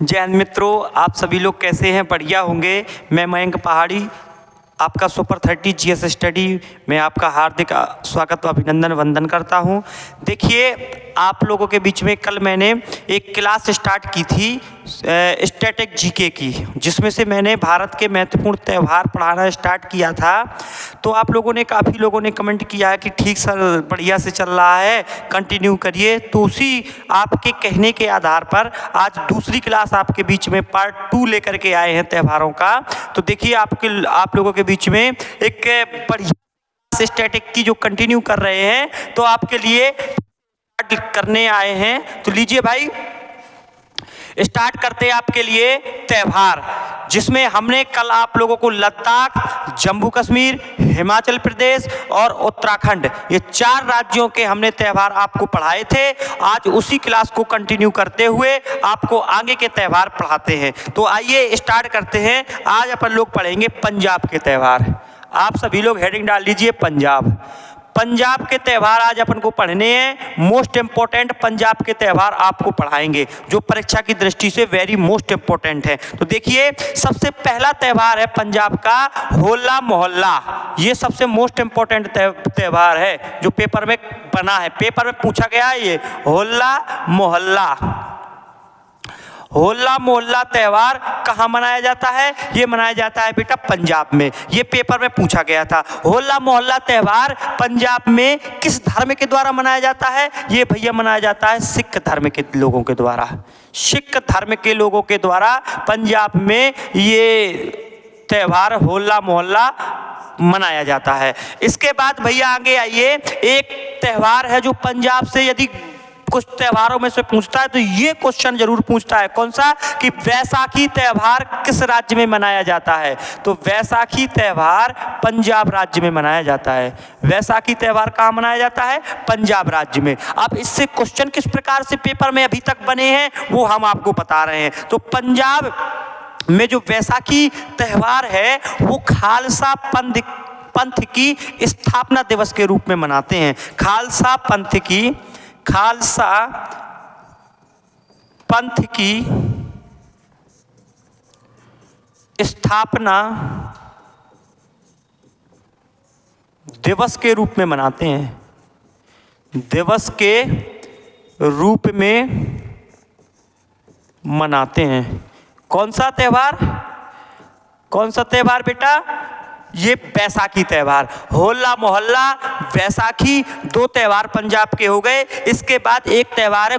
जय हिंद मित्रों, आप सभी लोग कैसे हैं? बढ़िया होंगे। मैं मयंक पहाड़ी, आपका सुपर 30 जीएस स्टडी में आपका हार्दिक स्वागत व अभिनंदन वंदन करता हूं। देखिए, आप लोगों के बीच में कल मैंने एक क्लास स्टार्ट की थी स्टैटिक जीके की, जिसमें से मैंने भारत के महत्वपूर्ण त्यौहार पढ़ाना स्टार्ट किया था। तो आप लोगों ने काफ़ी लोगों ने कमेंट किया है कि ठीक सर, बढ़िया से चल रहा है, कंटिन्यू करिए। तो उसी आपके कहने के आधार पर आज दूसरी क्लास आपके बीच में पार्ट 2 लेकर के आए हैं त्यौहारों का। तो देखिए, आप लोगों के बीच में एक बढ़िया स्टैटिक की जो कंटिन्यू कर रहे हैं, तो आपके लिए करने आए हैं। तो लीजिए भाई, स्टार्ट करते हैं आपके लिए त्यौहार, जिसमें हमने कल आप लोगों को लद्दाख, जम्मू कश्मीर, हिमाचल प्रदेश और उत्तराखंड, ये 4 राज्यों के हमने त्यौहार आपको पढ़ाए थे। आज उसी क्लास को कंटिन्यू करते हुए आपको आगे के त्यौहार पढ़ाते हैं। तो आइए स्टार्ट करते हैं। आज अपन लोग पढ़ेंगे पंजाब के त्यौहार। आप सभी लोग हेडिंग डाल लीजिए पंजाब। पंजाब के त्यौहार आज अपन को पढ़ने हैं। मोस्ट इंपॉर्टेंट पंजाब के त्यौहार आपको पढ़ाएंगे, जो परीक्षा की दृष्टि से वेरी मोस्ट इंपॉर्टेंट है। तो देखिए, सबसे पहला त्यौहार है पंजाब का होला मोहल्ला। ये सबसे मोस्ट इंपॉर्टेंट त्यौहार है, जो पेपर में बना है, पेपर में पूछा गया है। ये होला मोहल्ला, होला मोहल्ला त्यौहार कहाँ मनाया जाता है? ये मनाया जाता है बेटा पंजाब में। ये पेपर में पूछा गया था। होला मोहल्ला त्यौहार पंजाब में किस धर्म के द्वारा मनाया जाता है? ये भैया मनाया जाता है सिख धर्म के लोगों के द्वारा। सिख धर्म के लोगों के द्वारा पंजाब में ये त्यौहार होला मोहल्ला मनाया जाता है। इसके बाद भैया आगे आइए, एक त्यौहार है जो पंजाब से यदि कुछ त्योहारों में से पूछता है तो ये क्वेश्चन जरूर पूछता है। कौन सा? कि वैसाखी त्यौहार किस राज्य में मनाया जाता है? तो वैसाखी त्यौहार पंजाब राज्य में मनाया जाता है। वैसाखी त्यौहार कहाँ मनाया जाता है? पंजाब राज्य में। अब इससे क्वेश्चन किस प्रकार से पेपर में अभी तक बने हैं वो हम आपको बता रहे हैं। तो पंजाब में जो वैसाखी त्यौहार है वो खालसा पंथ की स्थापना दिवस के रूप में मनाते हैं। खालसा पंथ की स्थापना दिवस के रूप में मनाते हैं। दिवस के रूप में मनाते हैं। कौन सा त्यौहार? कौन सा त्यौहार बेटा? ये वैसाखी त्यौहार। होला मोहल्ला, वैसाखी, 2 त्यौहार पंजाब के हो गए। इसके बाद एक त्यौहार है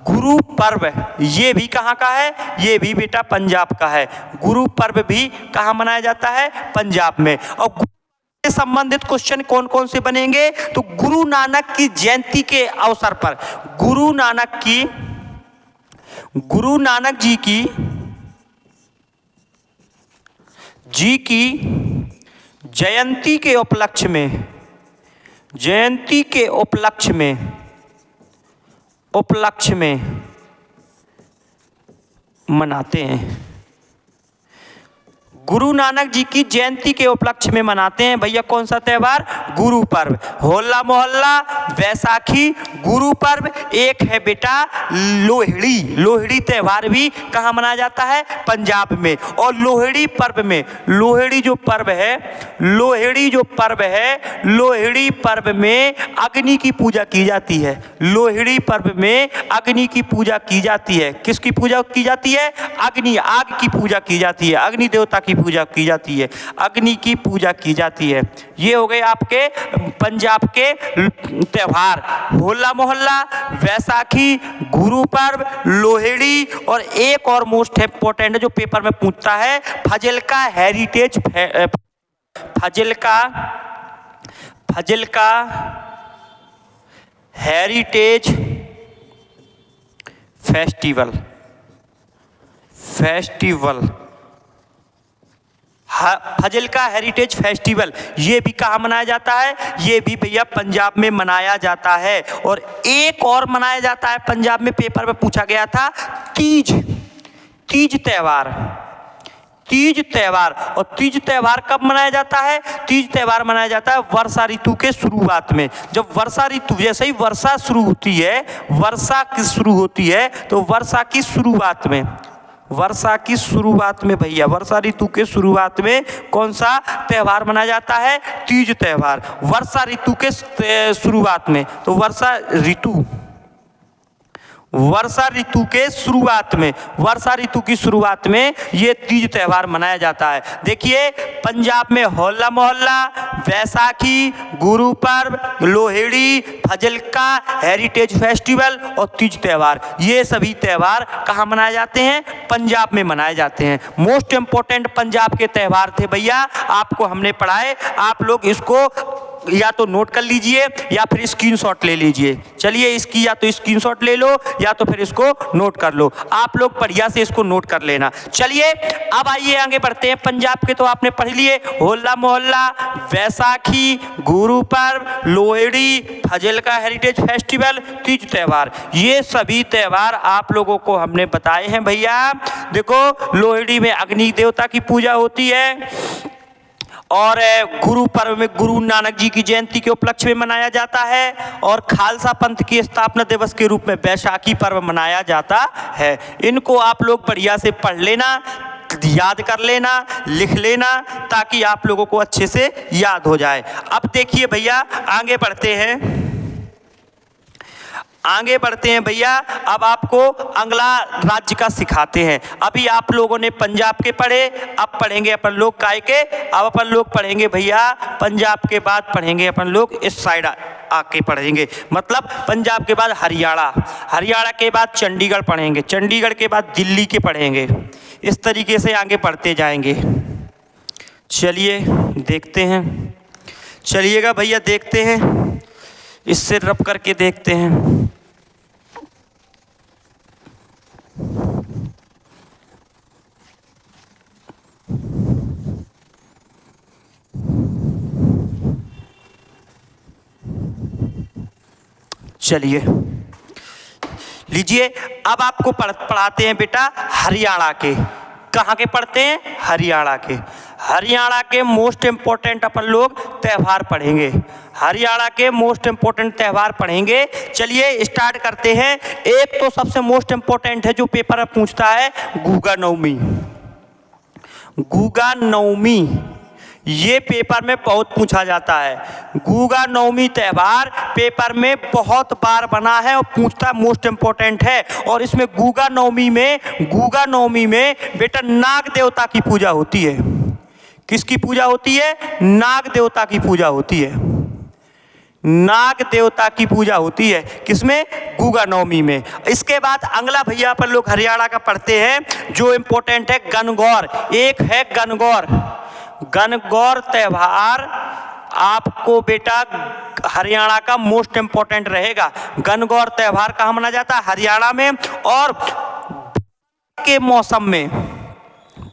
गुरु पर्व। ये भी कहाँ का है? ये भी बेटा पंजाब का है। गुरु पर्व भी कहाँ मनाया जाता है? पंजाब में। और गुरु से संबंधित क्वेश्चन कौन कौन से बनेंगे? तो गुरु नानक की जयंती के अवसर पर गुरु नानक जी की जयंती के उपलक्ष्य में मनाते हैं। गुरु नानक जी की जयंती के उपलक्ष्य में मनाते हैं भैया। कौन सा त्यौहार? गुरु पर्व। होला मोहल्ला, वैसाखी, गुरु पर्व। एक है बेटा लोहड़ी। लोहड़ी त्यौहार भी कहाँ मनाया जाता है? पंजाब में। और लोहड़ी पर्व में, लोहड़ी जो पर्व में अग्नि की पूजा की जाती है। लोहड़ी पर्व में अग्नि की पूजा की जाती है। किसकी पूजा की जाती है? अग्नि, आग की पूजा की जाती है। अग्नि देवता की पूजा की जाती है। अग्नि की पूजा की जाती है। ये हो गए आपके पंजाब के त्यौहार। होला मोहल्ला, वैसाखी, गुरु पर्व, लोहड़ी, और एक और मोस्ट इंपॉर्टेंट जो पेपर में पूछता है, Fazilka heritage festival. Fazilka heritage festival, ये भी कहाँ मनाया जाता है? ये भी भैया पंजाब में मनाया जाता है। और एक और मनाया जाता है पंजाब में, पेपर में पूछा गया था, तीज त्यौहार। तीज त्यौहार। और तीज त्यौहार कब मनाया जाता है? तीज त्यौहार मनाया जाता है वर्षा ऋतु के शुरुआत में। जब वर्षा ऋतु, जैसे ही वर्षा शुरू होती है, वर्षा की शुरू होती है, तो वर्षा की शुरुआत में, वर्षा की शुरुआत में भैया, वर्षा ऋतु के शुरुआत में कौन सा त्यौहार मनाया जाता है? तीज त्यौहार। वर्षा ऋतु के शुरुआत में, तो वर्षा ऋतु, वर्षा ऋतु के शुरुआत में, वर्षा ऋतु की शुरुआत में ये तीज त्यौहार मनाया जाता है। देखिए पंजाब में होला मोहल्ला, वैसाखी, गुरु पर्व, लोहड़ी, फजलका, हेरिटेज फेस्टिवल और तीज त्यौहार, ये सभी त्यौहार कहाँ मनाए जाते हैं? पंजाब में मनाए जाते हैं। मोस्ट इंपॉर्टेंट पंजाब के त्यौहार थे भैया, आपको हमने पढ़ाए, आप लोग इसको या तो नोट कर लीजिए या फिर स्क्रीनशॉट ले लीजिए। चलिए इसकी या तो स्क्रीनशॉट ले लो या तो फिर इसको नोट कर लो, आप लोग बढ़िया से इसको नोट कर लेना। चलिए अब आइए आगे बढ़ते हैं। पंजाब के तो आपने पढ़ लिए, होला मोहल्ला, वैसाखी, गुरु पर्व, लोहड़ी, फजलका, हेरिटेज फेस्टिवल, तीज त्यौहार, ये सभी त्यौहार आप लोगों को हमने बताए हैं भैया। देखो लोहड़ी में अग्नि देवता की पूजा होती है और गुरु पर्व में गुरु नानक जी की जयंती के उपलक्ष्य में मनाया जाता है और खालसा पंथ की स्थापना दिवस के रूप में बैसाखी पर्व मनाया जाता है। इनको आप लोग बढ़िया से पढ़ लेना, याद कर लेना, लिख लेना, ताकि आप लोगों को अच्छे से याद हो जाए। अब देखिए भैया आगे बढ़ते हैं, आगे बढ़ते हैं भैया। अब आपको अगला राज्य का सिखाते हैं। अभी आप लोगों ने पंजाब के पढ़े, अब पढ़ेंगे अपन लोग काय के, अब अपन लोग पढ़ेंगे भैया पंजाब के बाद पढ़ेंगे अपन लोग इस साइड आके पढ़ेंगे, मतलब पंजाब के बाद हरियाणा, हरियाणा के बाद चंडीगढ़ पढ़ेंगे, चंडीगढ़ के बाद दिल्ली के पढ़ेंगे, इस तरीके से आगे पढ़ते जाएंगे। चलिए देखते हैं, चलिएगा भैया देखते हैं, इससे रब करके देखते हैं। चलिए लीजिए, अब आपको पढ़ाते हैं बेटा हरियाणा के। कहाँ के पढ़ते हैं? हरियाणा के। हरियाणा के मोस्ट इम्पोर्टेंट अपन लोग त्यौहार पढ़ेंगे, हरियाणा के मोस्ट इम्पोर्टेंट त्यौहार पढ़ेंगे। चलिए स्टार्ट करते हैं। एक तो सबसे मोस्ट इम्पोर्टेंट है जो पेपर में पूछता है, गुगा नवमी। गुगा नवमी ये पेपर में बहुत पूछा जाता है। गुगा नवमी त्यौहार पेपर में बहुत बार बना है और पूछता मोस्ट इम्पोर्टेंट है। और इसमें गुगा नवमी में बेटा नाग देवता की पूजा होती है। किसकी पूजा होती है? नाग देवता की पूजा होती है। नाग देवता की पूजा होती है किसमें? गुगा नवमी में। इसके बाद अगला भैया अपन लोग हरियाणा का पढ़ते हैं जो इम्पोर्टेंट है गणगौर। एक है गणगौर। गणगौर त्यौहार आपको बेटा हरियाणा का मोस्ट इम्पोर्टेंट रहेगा। गणगौर त्यौहार कहाँ मनाया जाता है? हरियाणा में। और के मौसम में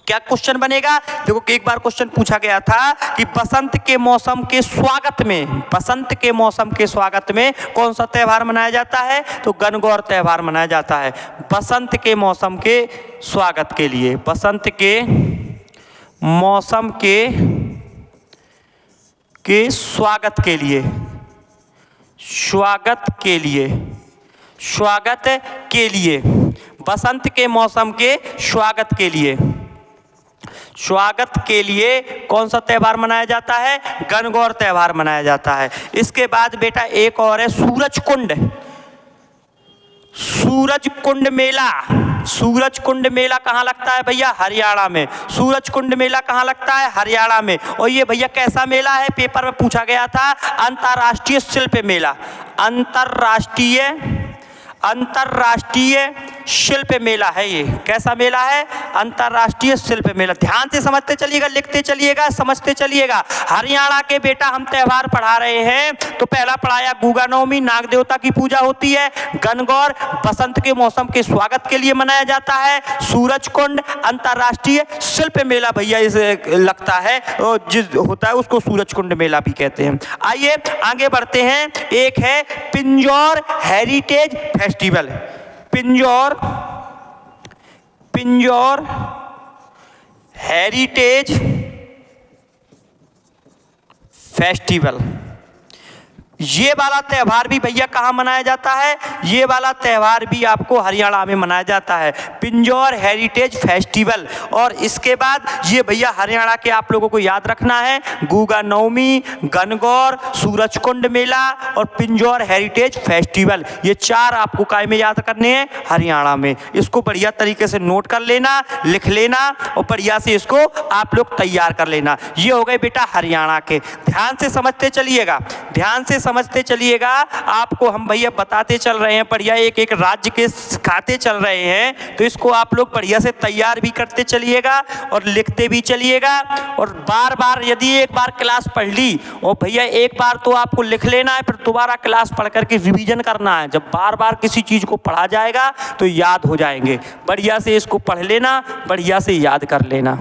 क्या क्वेश्चन बनेगा? देखो एक बार क्वेश्चन पूछा गया था कि बसंत के मौसम के स्वागत में, बसंत के मौसम के स्वागत में कौन सा त्यौहार मनाया जाता है? तो गणगौर त्यौहार मनाया जाता है बसंत के मौसम के स्वागत के लिए। बसंत के मौसम के स्वागत के लिए, स्वागत के लिए, स्वागत के लिए, बसंत के मौसम के स्वागत के लिए, स्वागत के लिए कौन सा त्यौहार मनाया जाता है? गणगौर त्यौहार मनाया जाता है। इसके बाद बेटा एक और है सूरज कुंड। सूरज कुंड मेला। सूरज कुंड मेला कहाँ लगता है भैया? हरियाणा में। सूरज कुंड मेला कहाँ लगता है? हरियाणा में। और ये भैया कैसा मेला है? पेपर में पूछा गया था, अंतर्राष्ट्रीय शिल्प मेला। अंतर्राष्ट्रीय शिल्प मेला है ये। कैसा मेला है? अंतर्राष्ट्रीय शिल्प मेला। ध्यान से समझते चलिएगा, लिखते चलिएगा, समझते चलिएगा। हरियाणा के बेटा हम त्यौहार पढ़ा रहे हैं तो पहला पढ़ाया गुगा नवमी, नाग देवता की पूजा होती है। गणगौर बसंत के मौसम के स्वागत के लिए मनाया जाता है। सूरज कुंड अंतर्राष्ट्रीय शिल्प मेला भैया इसे लगता है, जिस होता है उसको सूरज कुंड मेला भी कहते हैं। आइए आगे बढ़ते हैं। एक है Pinjore heritage festival. Pinjore heritage festival. ये वाला त्यौहार भी भैया कहाँ मनाया जाता है? ये वाला त्यौहार भी आपको हरियाणा में मनाया जाता है, पिंजौर हेरिटेज फेस्टिवल। और इसके बाद ये भैया हरियाणा के आप लोगों को याद रखना है, गुगा नवमी, गणगौर, सूरजकुंड मेला और पिंजौर हेरिटेज फेस्टिवल। ये 4 आपको काय में याद करने हैं? हरियाणा में। इसको बढ़िया तरीके से नोट कर लेना, लिख लेना और बढ़िया से इसको आप लोग तैयार कर लेना। ये हो गए बेटा हरियाणा के। ध्यान से समझते चलिएगा, ध्यान से समझते चलिएगा। आपको हम भैया बताते चल रहे हैं, बढ़िया एक एक राज्य के सिखाते चल रहे हैं, तो इसको आप लोग बढ़िया से तैयार भी करते चलिएगा और लिखते भी चलिएगा। और बार बार यदि एक बार क्लास पढ़ ली और भैया एक बार तो आपको लिख लेना है, फिर दोबारा क्लास पढ़ करके रिवीजन करना है। जब बार बार किसी चीज को पढ़ा जाएगा तो याद हो जाएंगे। बढ़िया से इसको पढ़ लेना, बढ़िया से याद कर लेना।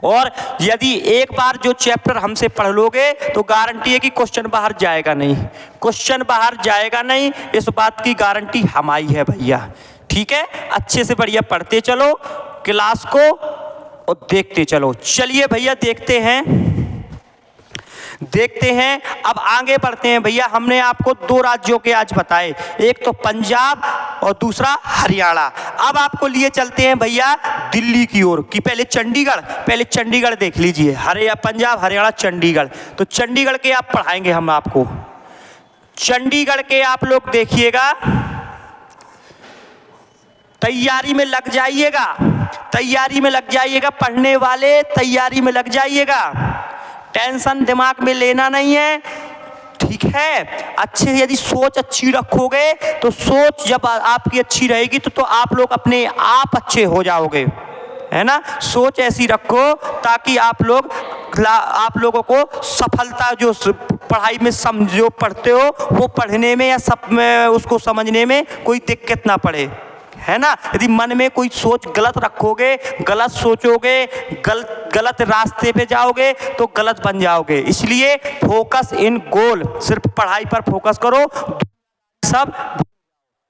और यदि एक बार जो चैप्टर हमसे पढ़ लोगे तो गारंटी है कि क्वेश्चन बाहर जाएगा नहीं, क्वेश्चन बाहर जाएगा नहीं, इस बात की गारंटी हमारी है भैया। ठीक है, अच्छे से बढ़िया पढ़ते चलो क्लास को और देखते चलो। चलिए भैया देखते हैं अब आगे बढ़ते हैं। भैया हमने आपको 2 राज्यों के आज बताए, एक तो पंजाब और दूसरा हरियाणा। अब आपको लिए चलते हैं भैया दिल्ली की ओर, कि पहले चंडीगढ़ देख लीजिए। पंजाब, हरियाणा, चंडीगढ़। तो चंडीगढ़ के आप पढ़ाएंगे हम आपको। चंडीगढ़ के आप लोग देखिएगा, तैयारी में लग जाइएगा, पढ़ने वाले तैयारी में लग जाइएगा। टेंशन दिमाग में लेना नहीं है, ठीक है। अच्छे यदि सोच अच्छी रखोगे तो सोच जब आपकी अच्छी रहेगी तो आप लोग अपने आप अच्छे हो जाओगे, है ना। सोच ऐसी रखो ताकि आप लोगों को सफलता, जो पढ़ाई में समझो पढ़ते हो वो पढ़ने में या सब में उसको समझने में कोई दिक्कत ना पड़े, है ना। यदि मन में कोई सोच गलत रखोगे, गलत सोचोगे, गलत रास्ते पे जाओगे तो गलत बन जाओगे। इसलिए फोकस इन गोल, सिर्फ पढ़ाई पर फोकस करो, सब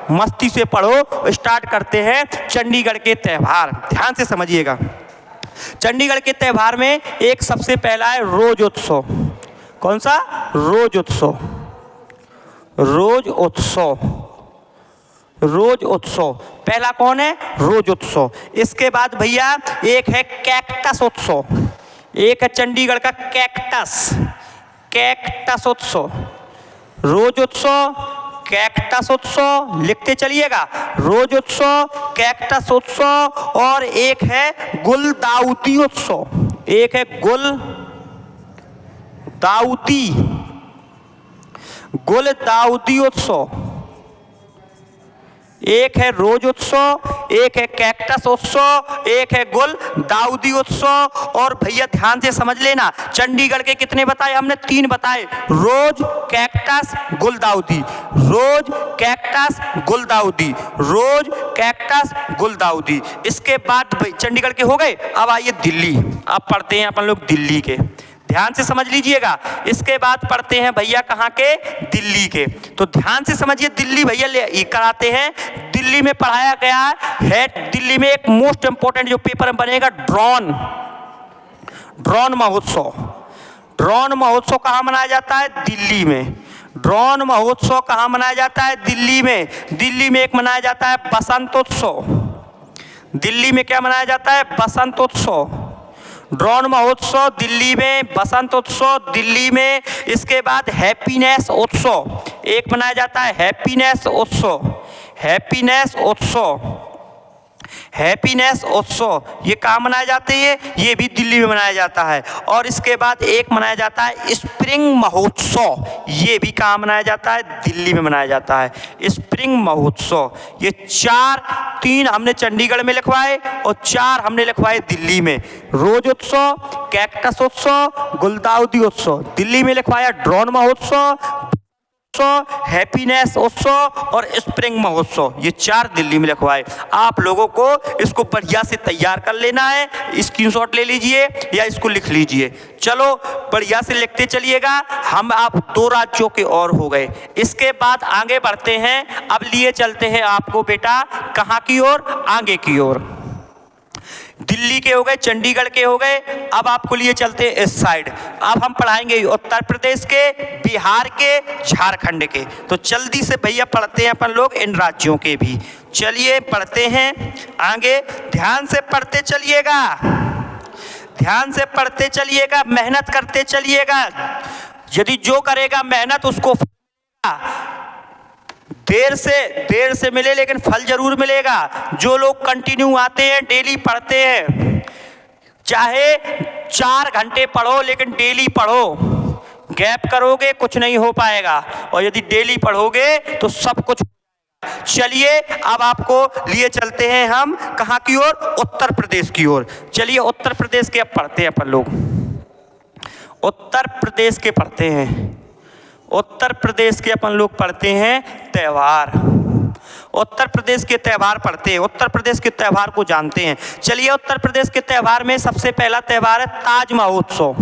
मस्ती से पढ़ो। स्टार्ट करते हैं चंडीगढ़ के त्यौहार, ध्यान से समझिएगा। चंडीगढ़ के त्यौहार में एक सबसे पहला है रोज उत्सव। कौन सा? रोज उत्सव। रोज उत्सव पहला कौन है? रोज उत्सव। इसके बाद भैया एक है कैक्टस उत्सव, एक है चंडीगढ़ का कैक्टस उत्सव। रोज उत्सव, कैक्टस उत्सव, लिखते चलिएगा। रोज उत्सव, कैक्टस उत्सव और एक है गुलदाउदी उत्सव। एक है गुलदाउदी उत्सव। एक है रोज उत्सव, एक है कैक्टस उत्सव, एक है गुलदाउदी उत्सव। और भैया ध्यान से समझ लेना, चंडीगढ़ के कितने बताए हमने? 3 बताए, रोज, कैक्टस, गुलदाउदी। रोज, कैक्टस, गुलदाउदी, रोज, कैक्टस, गुलदाउदी। इसके बाद चंडीगढ़ के हो गए। अब आइए दिल्ली, अब पढ़ते हैं अपन लोग दिल्ली के, ध्यान से समझ लीजिएगा। इसके बाद पढ़ते हैं भैया कहाँ के? दिल्ली के। तो ध्यान से समझिए, दिल्ली भैया कराते हैं। दिल्ली में पढ़ाया गया है, दिल्ली में एक मोस्ट इंपोर्टेंट जो पेपर बनेगा, ड्रोन महोत्सव। ड्रोन महोत्सव कहाँ मनाया जाता है? दिल्ली में। ड्रोन महोत्सव कहाँ मनाया जाता है? दिल्ली में। दिल्ली में एक मनाया जाता है बसंतोत्सव। दिल्ली में क्या मनाया जाता है? बसंतोत्सव। ड्रोन महोत्सव दिल्ली में, बसंत उत्सव दिल्ली में। इसके बाद हैप्पीनेस उत्सव एक मनाया जाता है, हैप्पीनेस उत्सव। ये कहाँ मनाए जाते हैं? ये भी दिल्ली में मनाया जाता है। और इसके बाद एक मनाया जाता है स्प्रिंग महोत्सव। ये भी कहाँ मनाया जाता है? दिल्ली में मनाया जाता है स्प्रिंग महोत्सव। ये 3 हमने चंडीगढ़ में लिखवाए और 4 हमने लिखवाए दिल्ली में। रोज उत्सव, कैक्टस उत्सव, गुलदाउदी उत्सव दिल्ली में लिखवाया, ड्रोन महोत्सव, हैप्पीनेस उत्सव और स्प्रिंग महोत्सव, ये 4 दिल्ली में लिखवाए। आप लोगों को इसको बढ़िया से तैयार कर लेना है, स्क्रीनशॉट ले लीजिए या इसको लिख लीजिए। चलो बढ़िया से लिखते चलिएगा। हम आप 2 राज्यों के और हो गए। इसके बाद आगे बढ़ते हैं। अब लिए चलते हैं आपको बेटा कहाँ की ओर? आगे की ओर। दिल्ली के हो गए, चंडीगढ़ के हो गए। अब आपको लिए चलते हैं इस साइड। अब हम पढ़ाएंगे उत्तर प्रदेश के, बिहार के, झारखंड के। तो जल्दी से भैया पढ़ते हैं अपन लोग इन राज्यों के भी। चलिए पढ़ते हैं आगे, ध्यान से पढ़ते चलिएगा, ध्यान से पढ़ते चलिएगा, मेहनत करते चलिएगा। यदि जो करेगा मेहनत उसको देर से मिले लेकिन फल जरूर मिलेगा। जो लोग कंटिन्यू आते हैं, डेली पढ़ते हैं, चाहे 4 घंटे पढ़ो लेकिन डेली पढ़ो। गैप करोगे कुछ नहीं हो पाएगा, और यदि डेली पढ़ोगे तो सब कुछ। चलिए अब आपको लिए चलते हैं हम कहाँ की ओर, उत्तर प्रदेश की ओर। चलिए उत्तर प्रदेश के अब पढ़ते हैं अपन लोग, उत्तर प्रदेश के पढ़ते हैं। उत्तर प्रदेश के अपन लोग पढ़ते हैं त्यौहार। उत्तर प्रदेश के त्यौहार पढ़ते हैं, उत्तर प्रदेश के त्यौहार को जानते हैं। चलिए उत्तर प्रदेश के त्यौहार में सबसे पहला त्यौहार है ताज महोत्सव।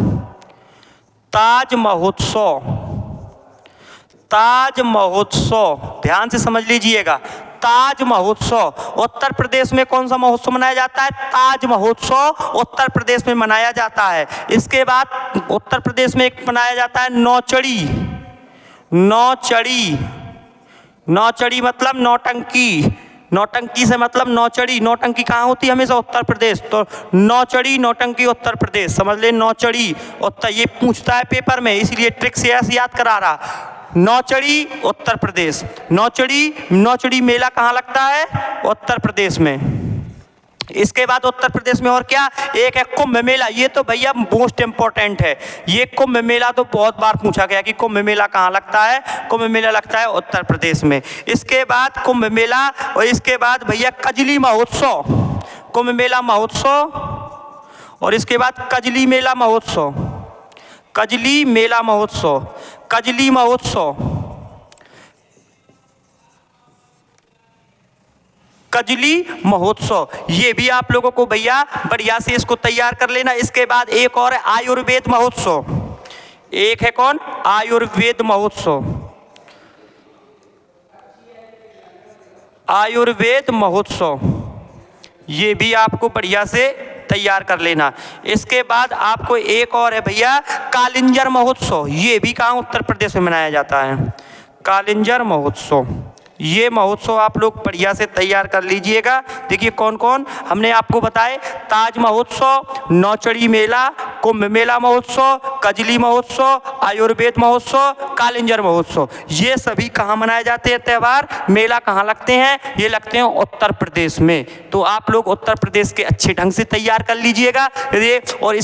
ताज महोत्सव, ताज महोत्सव ध्यान से समझ लीजिएगा। ताज महोत्सव उत्तर प्रदेश में कौन सा महोत्सव मनाया जाता है? ताज महोत्सव उत्तर प्रदेश में मनाया जाता है। इसके बाद उत्तर प्रदेश में एक मनाया जाता है नौचड़ी। नौचड़ी, नौचड़ी मतलब नौटंकी, नौटंकी से मतलब नौचड़ी। नौटंकी कहाँ होती है? हमेशा उत्तर प्रदेश। तो नौचड़ी, नौटंकी उत्तर प्रदेश, समझ ले। नौचड़ी उत्तर, ये पूछता है पेपर में, इसलिए ट्रिक से ऐसे याद करा रहा। नौचड़ी उत्तर प्रदेश। नौचड़ी, नौचड़ी मेला कहाँ लगता है? उत्तर प्रदेश में। इसके बाद उत्तर प्रदेश में और क्या, एक है कुंभ मेला। ये तो भैया मोस्ट इम्पोर्टेंट है। ये कुंभ मेला तो बहुत बार पूछा गया कि कुंभ मेला कहाँ लगता है। कुंभ मेला लगता है उत्तर प्रदेश में। इसके बाद कुंभ मेला, और इसके बाद भैया कजली महोत्सव। कुंभ मेला महोत्सव, और इसके बाद कजली मेला महोत्सव। कजली मेला महोत्सव, कजली महोत्सव, कजली महोत्सव। ये भी आप लोगों को भैया बढ़िया से इसको तैयार कर लेना। इसके बाद एक और है आयुर्वेद महोत्सव। एक है कौन? आयुर्वेद महोत्सव। आयुर्वेद महोत्सव, ये भी आपको बढ़िया से तैयार कर लेना। इसके बाद आपको एक और है भैया कालिंजर महोत्सव। ये भी कहाँ? उत्तर प्रदेश में मनाया जाता है। कालिंजर महोत्सव, ये महोत्सव आप लोग बढ़िया से तैयार कर लीजिएगा। देखिए कौन कौन हमने आपको बताए, ताज महोत्सव, नौचड़ी मेला, कुंभ मेला महोत्सव, कजली महोत्सव, आयुर्वेद महोत्सव, कालिंजर महोत्सव। ये सभी कहाँ मनाए जाते हैं त्यौहार, मेला कहाँ लगते हैं? ये लगते हैं उत्तर प्रदेश में। तो आप लोग उत्तर प्रदेश के अच्छे ढंग से तैयार कर लीजिएगा। और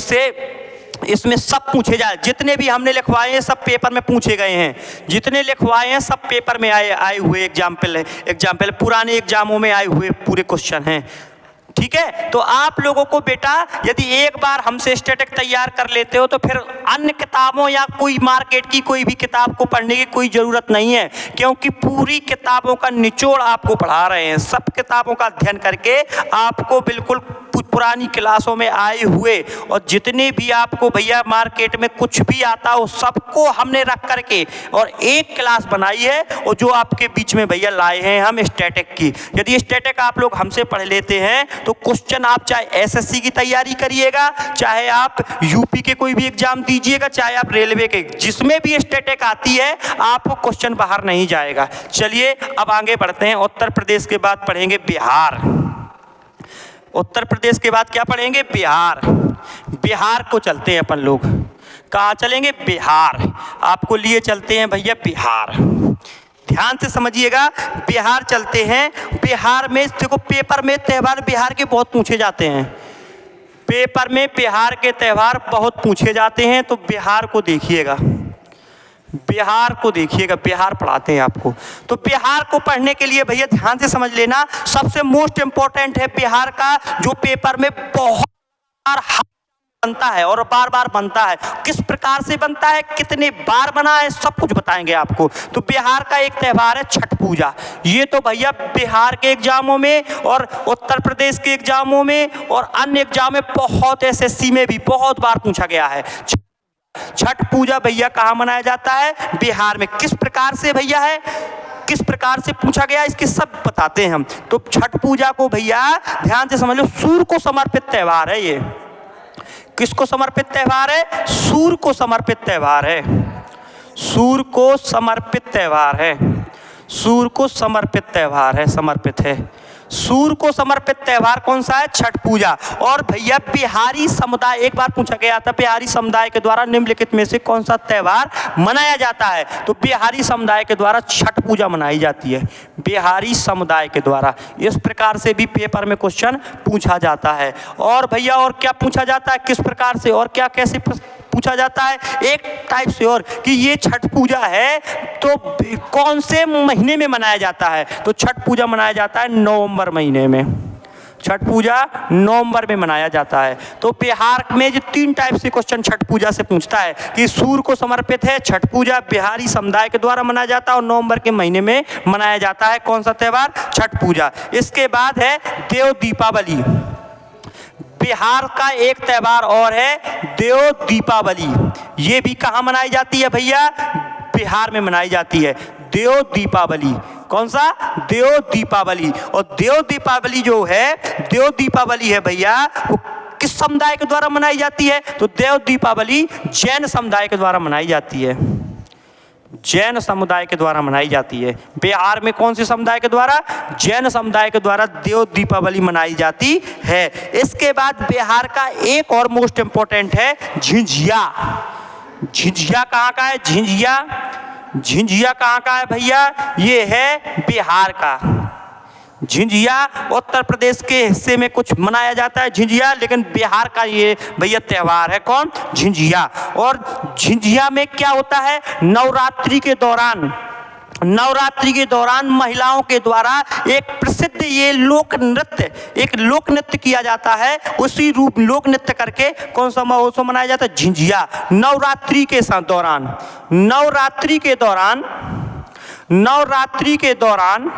इसमें सब पूछे जाए, जितने भी हमने लिखवाए हैं सब पेपर में पूछे गए हैं। जितने लिखवाए हैं सब पेपर में आए हुए एग्जाम्पल पुराने एग्जामों में आए हुए पूरे क्वेश्चन हैं। ठीक है, तो आप लोगों को बेटा यदि एक बार हमसे स्टैटिक तैयार कर लेते हो तो फिर अन्य किताबों या कोई मार्केट की कोई भी किताब को पढ़ने की कोई ज़रूरत नहीं है, क्योंकि पूरी किताबों का निचोड़ आपको पढ़ा रहे हैं। सब किताबों का अध्ययन करके आपको बिल्कुल पुरानी क्लासों में आए हुए और जितने भी आपको भैया मार्केट में कुछ भी आता हो सबको हमने रख करके और एक क्लास बनाई है, और जो आपके बीच में भैया लाए हैं हम स्टैटिक की। यदि स्टैटिक आप लोग हमसे पढ़ लेते हैं तो क्वेश्चन आप चाहे एसएससी की तैयारी करिएगा, चाहे आप यूपी के कोई भी एग्जाम दीजिएगा, चाहे आप रेलवे के, जिसमें भी स्टैटिक आती है आपको क्वेश्चन बाहर नहीं जाएगा। चलिए अब आगे बढ़ते हैं। उत्तर प्रदेश के बाद पढ़ेंगे बिहार। उत्तर प्रदेश के बाद क्या पढ़ेंगे? बिहार। बिहार को चलते हैं अपन लोग। कहाँ चलेंगे? बिहार। आपको लिए चलते हैं भैया बिहार। ध्यान से समझिएगा, बिहार चलते हैं। बिहार में देखो पेपर में त्यौहार बिहार के बहुत पूछे जाते हैं। पेपर में बिहार के त्यौहार बहुत पूछे जाते हैं, तो बिहार को देखिएगा, बिहार को देखिएगा, बिहार पढ़ाते हैं आपको। तो बिहार को पढ़ने के लिए भैया ध्यान से समझ लेना, सबसे मोस्ट इंपॉर्टेंट है बिहार का, जो पेपर में बहुत बार बनता है और बार बार बनता है। किस प्रकार से बनता है, कितने बार बना है, सब कुछ बताएंगे आपको। तो बिहार का एक त्यौहार है छठ पूजा। ये तो भैया बिहार के एग्जामों में और उत्तर प्रदेश के एग्जामों में और अन्य एग्जाम में बहुत, एसएससी में भी बहुत बार पूछा गया है। छठ पूजा भैया कहाँ मनाया जाता है? बिहार में। किस प्रकार से भैया है? किस प्रकार से पूछा गया इसके सब बताते हैं हम। तो छठ पूजा को भैया ध्यान से समझ लो, सूर्य को समर्पित त्यौहार है। ये किसको समर्पित त्यौहार है? सूर्य को समर्पित त्यौहार है। सूर्य को समर्पित त्यौहार है। सूर्य को समर्पित त्यौहार है, समर्पित है। सूर्य को समर्पित त्यौहार कौन सा है? छठ पूजा। और भैया बिहारी समुदाय, एक बार पूछा गया था बिहारी समुदाय के द्वारा निम्नलिखित में से कौन सा त्यौहार मनाया जाता है? तो बिहारी समुदाय के द्वारा छठ पूजा मनाई जाती है, बिहारी समुदाय के द्वारा। इस प्रकार से भी पेपर में क्वेश्चन पूछा जाता है। और भैया और क्या पूछा जाता है, किस प्रकार से और क्या कैसे पूछा जाता है? एक टाइप से और कि ये छठ पूजा है तो कौन से महीने में मनाया जाता है? तो छठ पूजा मनाया जाता है नवंबर महीने में। छठ पूजा नवंबर में मनाया जाता है। तो बिहार में जो 3 टाइप से क्वेश्चन छठ पूजा से पूछता है कि सूर्य को समर्पित है छठ पूजा, बिहारी समुदाय के द्वारा मनाया जाता है और नवंबर के महीने में मनाया जाता है कौन सा त्यौहार? छठ पूजा। इसके बाद है देव दीपावली। बिहार का एक त्यौहार और है देव दीपावली। ये भी कहाँ मनाई जाती है भैया? बिहार में मनाई जाती है देव दीपावली। कौन सा? देव दीपावली। और देव दीपावली जो है, देव दीपावली है भैया, वो किस समुदाय के द्वारा मनाई जाती है? तो देव दीपावली जैन समुदाय के द्वारा मनाई जाती है, जैन समुदाय के द्वारा मनाई जाती है। बिहार में कौन से समुदाय के द्वारा? जैन समुदाय के द्वारा देव दीपावली मनाई जाती है। इसके बाद बिहार का एक और मोस्ट इंपॉर्टेंट है झिंझिया। झिंझिया कहाँ का है? झिंझिया, झिंझिया कहाँ का है भैया? ये है बिहार का। झिंझिया उत्तर प्रदेश के हिस्से में कुछ मनाया जाता है झिंझिया, लेकिन बिहार का ये भैया त्यौहार है कौन? झिंझिया। और झिंझिया में क्या होता है? नवरात्रि के दौरान, नवरात्रि के दौरान महिलाओं के द्वारा एक प्रसिद्ध ये लोक नृत्य, एक लोक नृत्य किया जाता है। उसी रूप लोक नृत्य करके कौन सा महोत्सव मनाया जाता है? झिंझिया। नवरात्रि के दौरान, नवरात्रि के दौरान, नवरात्रि के दौरान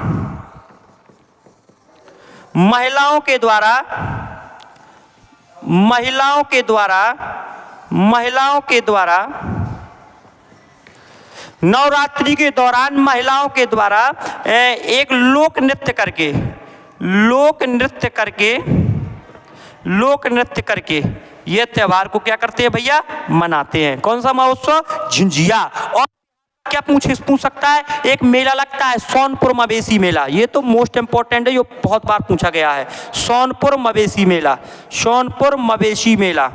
महिलाओं के द्वारा, महिलाओं के द्वारा, महिलाओं के द्वारा नवरात्रि के दौरान महिलाओं के द्वारा एक लोक नृत्य करके, लोक नृत्य करके, लोक नृत्य करके ये त्यौहार को क्या करते हैं भैया? मनाते हैं। कौन सा महोत्सव? झिंझिया। और क्या पूछ सकता है? एक मेला लगता है सोनपुर मवेशी मेला। ये तो मोस्ट इंपॉर्टेंट है, जो बहुत बार पूछा गया है। सोनपुर मवेशी मेला, सोनपुर मवेशी मेला,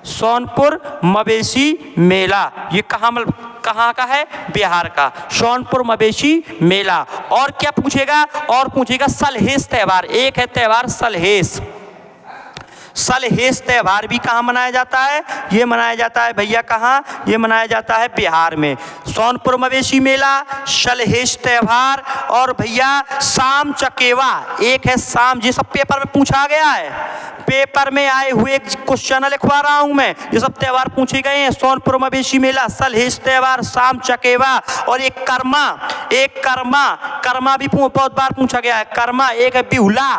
सोनपुर मवेशी मेला। ये कहाँ का है? बिहार का। सोनपुर मवेशी मेला। और क्या पूछेगा? और पूछेगा सलहेस त्यौहार। एक है त्यौहार सलहेस। सलहेस त्यौहार भी कहाँ मनाया जाता है? ये मनाया जाता है भैया कहाँ? ये मनाया जाता है बिहार में। सोनपुर मवेशी मेला, सलहेस त्यौहार और भैया शाम चकेवा। एक है शाम, ये सब पेपर में पूछा गया है, पेपर में आए हुए क्वेश्चन लिखवा रहा हूं मैं। ये सब त्यौहार पूछे गए हैं। सोनपुर मवेशी मेला, सलहेस त्यौहार, शाम चकेवा और एक कर्मा, एक कर्मा, कर्मा भी बहुत बार पूछा गया है कर्मा। एक है बिहुला,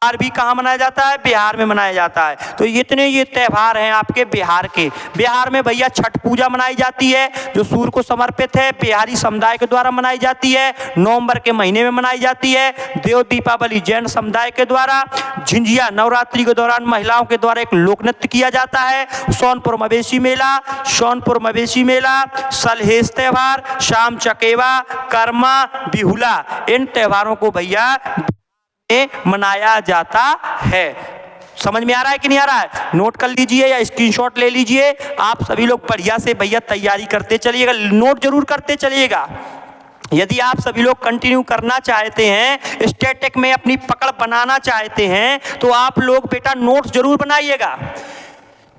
भी कहाँ मनाया जाता है? बिहार में मनाया जाता है। तो इतने ये त्यौहार हैं आपके बिहार के। बिहार में भैया छठ पूजा मनाई जाती है जो सूर्य को समर्पित है, बिहारी समुदाय के द्वारा मनाई जाती है, नवंबर के महीने में मनाई जाती है। देव दीपावली जैन समुदाय के द्वारा। झिंझिया नवरात्रि के दौरान महिलाओं के द्वारा एक लोक नृत्य किया जाता है। सोनपुर मवेशी मेला, सोनपुर मवेशी मेला, सलहेस त्यौहार, शाम चकेवा, कर्मा, बिहुला, इन त्यौहारों को भैया मनाया जाता है। समझ में आ रहा है कि नहीं आ रहा है? नोट कर लीजिए या स्क्रीनशॉट ले लीजिए। आप सभी लोग बढ़िया से भैया तैयारी करते चलिएगा, नोट जरूर करते चलिएगा। यदि आप सभी लोग कंटिन्यू करना चाहते हैं, स्टैटिक में अपनी पकड़ बनाना चाहते हैं, तो आप लोग बेटा नोट्स जरूर बनाइएगा।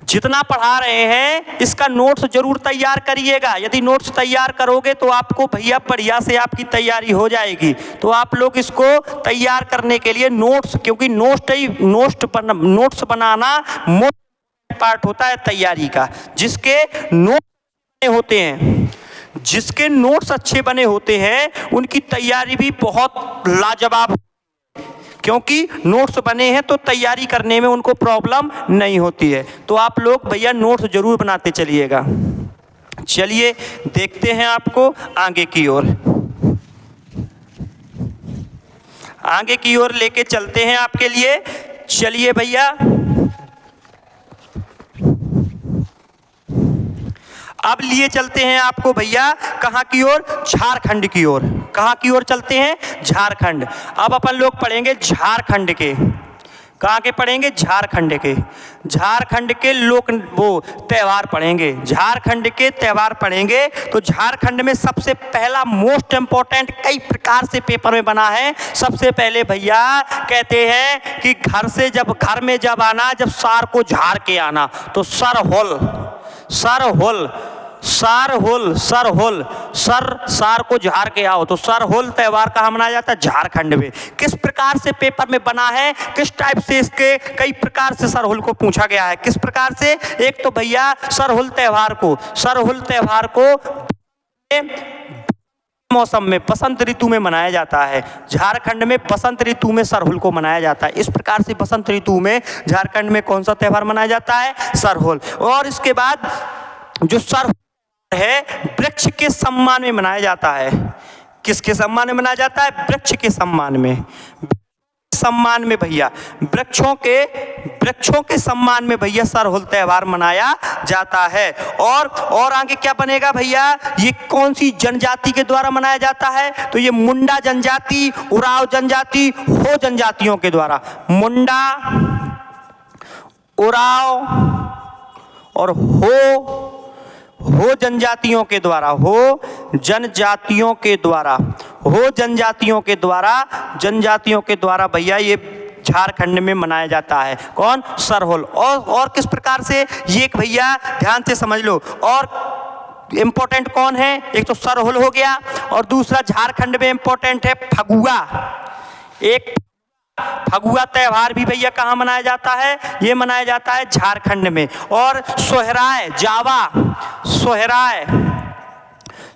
जितना पढ़ा रहे हैं इसका नोट्स जरूर तैयार करिएगा। यदि नोट्स तैयार करोगे तो आपको भैया बढ़िया से आपकी तैयारी हो जाएगी। तो आप लोग इसको तैयार करने के लिए नोट्स, क्योंकि नोट्स बनाना मोस्ट पार्ट होता है तैयारी का। जिसके नोट्स होते हैं, जिसके नोट्स अच्छे बने होते हैं उनकी तैयारी भी बहुत लाजवाब, क्योंकि नोट्स बने हैं तो तैयारी करने में उनको प्रॉब्लम नहीं होती है। तो आप लोग भैया नोट्स जरूर बनाते चलिएगा। चलिए देखते हैं आपको आगे की ओर। आगे की ओर लेके चलते हैं आपके लिए। चलिए भैया, अब लिए चलते हैं आपको भैया कहाँ की ओर? झारखंड की ओर। कहाँ की ओर चलते हैं? झारखंड। अब अपन लोग पढ़ेंगे झारखंड के। कहाँ के पढ़ेंगे? झारखंड के। झारखंड के लोक वो त्यौहार पढ़ेंगे, झारखंड के त्यौहार पढ़ेंगे। तो झारखंड में सबसे पहला मोस्ट इम्पोर्टेंट कई प्रकार से पेपर में बना है। सबसे पहले भैया कहते हैं कि घर से जब घर में जब आना, जब सार को झाड़ के आना, तो सरहुल सरहुल सरहुल सरहुल सार को झाड़ के आओ। तो सरहुल त्यौहार कहाँ मनाया जाता है? झारखंड में। किस प्रकार से पेपर में बना है, किस टाइप से इसके कई प्रकार से सरहुल को पूछा गया है, किस प्रकार से? एक तो भैया सरहुल त्यौहार को मौसम में बसंत ऋतु में मनाया जाता है। झारखंड में बसंत ऋतु में सरहुल को मनाया जाता है। इस प्रकार से बसंत ऋतु में झारखंड में कौन सा त्यौहार मनाया जाता है? सरहुल। और इसके बाद जो सरहुल है वृक्ष के सम्मान में मनाया जाता है। किसके सम्मान में मनाया जाता है? वृक्ष के सम्मान में। सम्मान में भैया वृक्षों के सम्मान में भैया सरहुल त्यौहार मनाया जाता है। और आगे क्या बनेगा भैया? ये कौन सी जनजाति के द्वारा मनाया जाता है? तो ये मुंडा जनजाति, उराव जनजाति, हो जनजातियों के द्वारा। मुंडा, उराव और हो जनजातियों के द्वारा, हो जनजातियों के द्वारा भैया ये झारखंड में मनाया जाता है। कौन? सरहुल। और किस प्रकार से? ये भैया ध्यान से समझ लो। और इम्पोर्टेंट कौन है? एक तो सरहुल हो गया, और दूसरा झारखंड में इम्पोर्टेंट है फगुआ। एक फगुआ त्यौहार भी भैया कहाँ मनाया जाता है? ये मनाया जाता है झारखंड में। और सोहराय,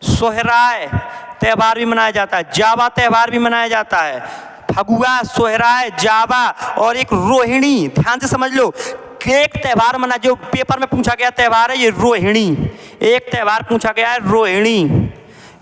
सोहराय त्यौहार भी मनाया जाता है, जावा त्यौहार भी मनाया जाता है। फगुआ, सोहराय, जावा और एक रोहिणी। ध्यान से समझ लो, एक त्यौहार मना जो पेपर में पूछा गया त्यौहार है ये रोहिणी। एक त्यौहार पूछा गया है रोहिणी।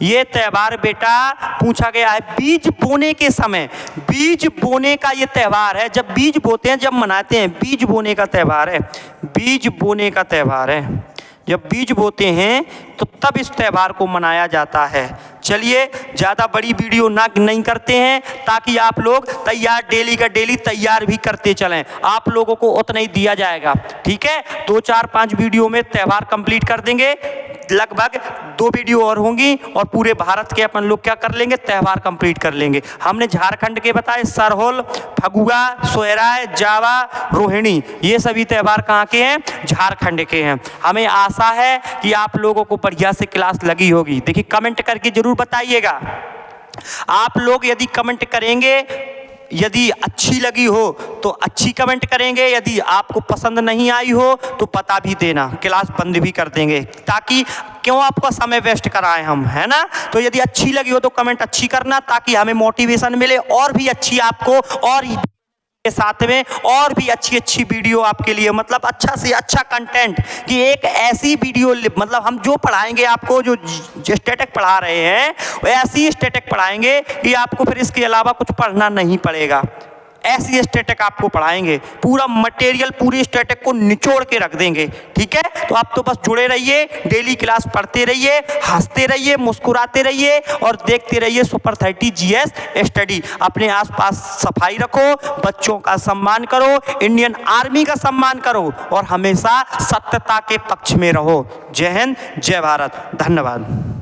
ये त्यौहार बेटा पूछा गया है बीज बोने के समय। बीज बोने का ये त्यौहार है, जब बीज बोते हैं, जब मनाते हैं। बीज बोने का त्यौहार है, बीज बोने का त्यौहार है। जब बीज बोते हैं तो तब इस त्यौहार को मनाया जाता है। चलिए ज़्यादा बड़ी वीडियो नहीं करते हैं, ताकि आप लोग तैयार डेली का डेली तैयार भी करते चलें। आप लोगों को उतना ही दिया जाएगा, ठीक है? 2, 4, 5 वीडियो में त्यौहार कंप्लीट कर देंगे। लगभग 2 वीडियो और होंगी और पूरे भारत के अपन लोग क्या कर लेंगे? त्यौहार कंप्लीट कर लेंगे। हमने झारखंड के बताए सरहुल, फगुआ, सोहराय, जावा, रोहिणी। ये सभी त्यौहार कहाँ के हैं? झारखंड के हैं। हमें आशा है कि आप लोगों को बढ़िया से क्लास लगी होगी। देखिए कमेंट करके जरूर बताइएगा। आप लोग यदि कमेंट करेंगे, यदि अच्छी लगी हो तो अच्छी कमेंट करेंगे, यदि आपको पसंद नहीं आई हो तो बता भी देना, क्लास बंद भी कर देंगे, ताकि क्यों आपका समय वेस्ट कराएं हम, है ना? तो यदि अच्छी लगी हो तो कमेंट अच्छी करना, ताकि हमें मोटिवेशन मिले और भी अच्छी आपको और के साथ में और भी अच्छी वीडियो आपके लिए, मतलब अच्छा से अच्छा कंटेंट कि एक ऐसी वीडियो, मतलब हम जो पढ़ाएंगे आपको, जो स्टैटिक पढ़ा रहे हैं वो ऐसी स्टैटिक पढ़ाएंगे कि आपको फिर इसके अलावा कुछ पढ़ना नहीं पड़ेगा। ऐसी स्टैटिक आपको पढ़ाएंगे, पूरा मटेरियल पूरी स्टैटिक को निचोड़ के रख देंगे, ठीक है? तो आप तो बस जुड़े रहिए, डेली क्लास पढ़ते रहिए, हंसते रहिए, मुस्कुराते रहिए और देखते रहिए सुपर 30 GS स्टडी। अपने आसपास सफाई रखो, बच्चों का सम्मान करो, इंडियन आर्मी का सम्मान करो और हमेशा सत्यता के पक्ष में रहो। जय हिंद, जय भारत, धन्यवाद।